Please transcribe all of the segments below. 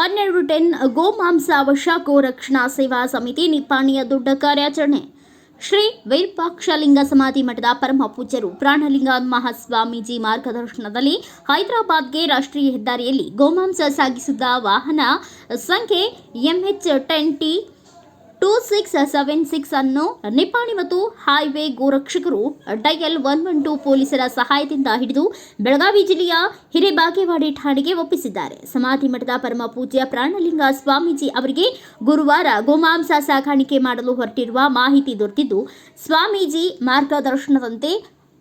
1210 ಗೋಮಾಂಸ ವಶ ಗೋರಕ್ಷಣಾ ಸೇವಾ ಸಮಿತಿ ನಿಪ್ಪಾಣಿಯ ದೊಡ್ಡ ಕಾರ್ಯಾಚರಣೆ. ಶ್ರೀ ವಿರೂಪಾಕ್ಷಲಿಂಗ ಸಮಾಧಿ ಮಠದ ಪರಮ ಪೂಜ್ಯರು ಪ್ರಾಣಲಿಂಗ ಮಹಾಸ್ವಾಮೀಜಿ ಮಾರ್ಗದರ್ಶನದಲ್ಲಿ ಹೈದರಾಬಾದ್ಗೆ ರಾಷ್ಟ್ರೀಯ ಹೆದ್ದಾರಿಯಲ್ಲಿ ಗೋಮಾಂಸ ಸಾಗಿಸಿದ ವಾಹನ ಸಂಖ್ಯೆ MH10T 2676 ಅನ್ನು ನಿಪ್ಪಾಣಿ ಮತ್ತು ಹೈವೇ ಗೋರಕ್ಷಕರು ಡಯಲ್ 112 ಪೊಲೀಸರ ಸಹಾಯದಿಂದ ಹಿಡಿದು ಬೆಳಗಾವಿ ಜಿಲ್ಲೆಯ ಹಿರೇಬಾಗೇವಾಡಿ ಠಾಣೆಗೆ ಒಪ್ಪಿಸಿದ್ದಾರೆ. ಸಮಾಧಿ ಮಠದ ಪರಮ ಪೂಜ್ಯ ಪ್ರಾಣಲಿಂಗ ಸ್ವಾಮೀಜಿ ಅವರಿಗೆ ಗುರುವಾರ ಗೋಮಾಂಸ ಸಾಗಾಣಿಕೆ ಮಾಡಲು ಹೊರಟಿರುವ ಮಾಹಿತಿ ದೊರೆತಿದ್ದು, ಸ್ವಾಮೀಜಿ ಮಾರ್ಗದರ್ಶನದಂತೆ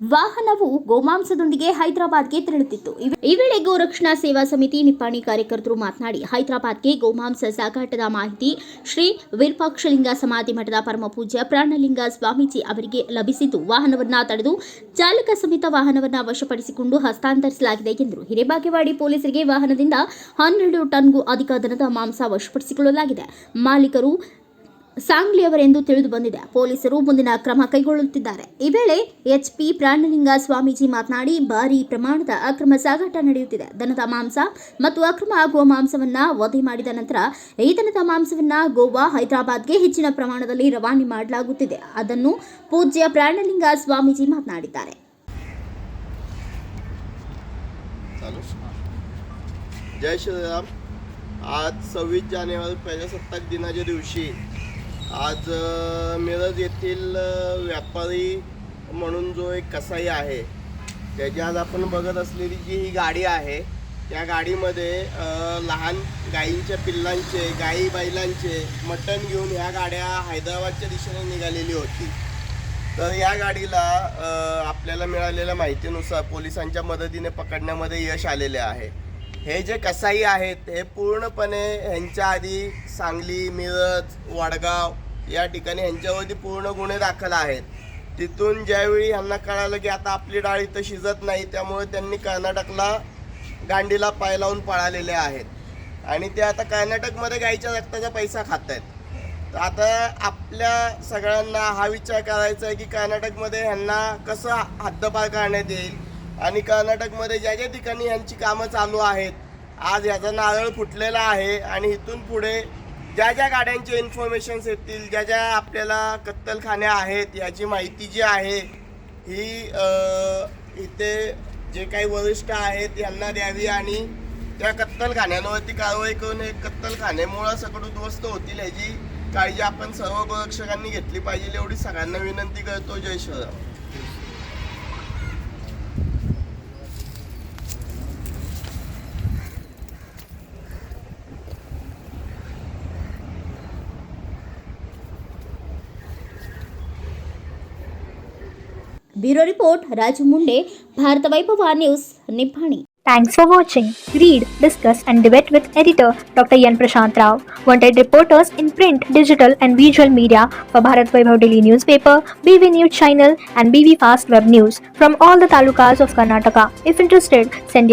ವಾಹನವು ಗೋಮಾಂಸದೊಂದಿಗೆ ಹೈದರಾಬಾದ್ಗೆ ತೆರಳುತ್ತಿತ್ತು. ಈ ವೇಳೆ ಗೋರಕ್ಷಣಾ ಸೇವಾ ಸಮಿತಿ ನಿಪ್ಪಾಣಿ ಕಾರ್ಯಕರ್ತರು ಮಾತನಾಡಿ, ಹೈದರಾಬಾದ್ಗೆ ಗೋಮಾಂಸ ಸಾಗಾಟದ ಮಾಹಿತಿ ಶ್ರೀ ವಿರೂಪಾಕ್ಷಲಿಂಗ ಸಮಾಧಿ ಮಠದ ಪರಮ ಪೂಜ್ಯ ಪ್ರಾಣಲಿಂಗ ಸ್ವಾಮೀಜಿ ಅವರಿಗೆ ಲಭಿಸಿದ್ದು, ವಾಹನವನ್ನು ತಡೆದು ಚಾಲಕ ಸಮೇತ ವಾಹನವನ್ನು ವಶಪಡಿಸಿಕೊಂಡು ಹಸ್ತಾಂತರಿಸಲಾಗಿದೆ ಎಂದರು. ಹಿರೇಬಾಗೇವಾಡಿ ಪೊಲೀಸರಿಗೆ ವಾಹನದಿಂದ 12 ಟನ್ಗೂ ಅಧಿಕ ದನದ ಮಾಂಸ ವಶಪಡಿಸಿಕೊಳ್ಳಲಾಗಿದೆ. ಮಾಲೀಕರು ಸಾಂಗ್ಲಿಯವರೆಂದು ತಿಳಿದು ಬಂದಿದೆ. ಪೊಲೀಸರು ಮುಂದಿನ ಕ್ರಮ ಕೈಗೊಳ್ಳುತ್ತಿದ್ದಾರೆ. ಈ ವೇಳೆ HP ಪ್ರಾಣಲಿಂಗ ಸ್ವಾಮೀಜಿ ಮಾತನಾಡಿ, ಭಾರೀ ಪ್ರಮಾಣದ ಅಕ್ರಮ ಸಾಗಾಟ ನಡೆಯುತ್ತಿದೆ. ದನದ ಮಾಂಸ ಮತ್ತು ಅಕ್ರಮ ಆಗುವ ಮಾಂಸವನ್ನು ವಧೆ ಮಾಡಿದ ನಂತರ ಈ ದನದ ಮಾಂಸವನ್ನು ಗೋವಾ, ಹೈದರಾಬಾದ್ಗೆ ಹೆಚ್ಚಿನ ಪ್ರಮಾಣದಲ್ಲಿ ರವಾನೆ ಮಾಡಲಾಗುತ್ತಿದೆ. ಅದನ್ನು ಪೂಜ್ಯ ಪ್ರಾಣಲಿಂಗ ಸ್ವಾಮೀಜಿ ಮಾತನಾಡಿದ್ದಾರೆ. जय श्रीराम. आज 26 जानेवारी प्रजासत्ताक दिनाच्या दिवशी आज मिरज येथील व्यापारी म्हणून जो एक कसाई आहे, त्याची आज आपण बघत असलेली जी ही गाडी आहे, त्या गाडीमध्ये लहान गायींच्या पिल्लांचे, गाई बैलांचे मटण घेऊन ह्या गाड्या हैदराबादच्या दिशेने निघालेली होती. तर या गाडीला आपल्याला मिळालेल्या माहितीनुसार पोलिसांच्या मदतीने पकडण्यामध्ये यश आलेले आहे. हे जे कसाई आहेत हे पूर्णपणे ह्यांच्या आधी सांगली, मिरज, वडगाव या ठिकाणी ह्यांच्यावरती पूर्ण गुन्हे दाखल आहेत. तिथून ज्यावेळी ह्यांना कळालं की आता आपली डाळ इथं शिजत नाही, त्यामुळे त्यांनी कर्नाटकला गांडीला पाय लावून पळालेले आहेत आणि ते आता कर्नाटकमध्ये गाईच्या रक्ताचा पैसा खात आहेत. तर आता आपल्या सगळ्यांना हा विचार करायचा आहे की कर्नाटकमध्ये ह्यांना कसं हद्दपार करण्यात येईल आणि कर्नाटकमध्ये ज्या ज्या ठिकाणी यांची कामं चालू आहेत, आज याचा नारळ फुटलेला आहे आणि इथून पुढे ज्या ज्या गाड्यांचे इन्फॉर्मेशन्स येतील, ज्या ज्या आपल्याला कत्तलखाने आहेत, याची माहिती जी आहे ही इथे जे काही वरिष्ठ आहेत यांना द्यावी आणि त्या कत्तलखान्यांवरती कारवाई करून हे कत्तलखाने मुळात सगळं उद्ध्वस्त होतील याची काळजी आपण सर्व गोरक्षकांनी घेतली पाहिजे, एवढी सगळ्यांना विनंती करतो. जय Shriram. Bureau report Raju Munde, Bharat Vaibhav news, Nippani. Thanks for watching. Read, discuss and debate with editor Dr. Yan Prashant Rao. Wanted reporters in print, digital and visual media for Bharat Vaibhav Daily Newspaper, BV News Channel and BV Fast Web News from all the talukas of Karnataka. If interested, send your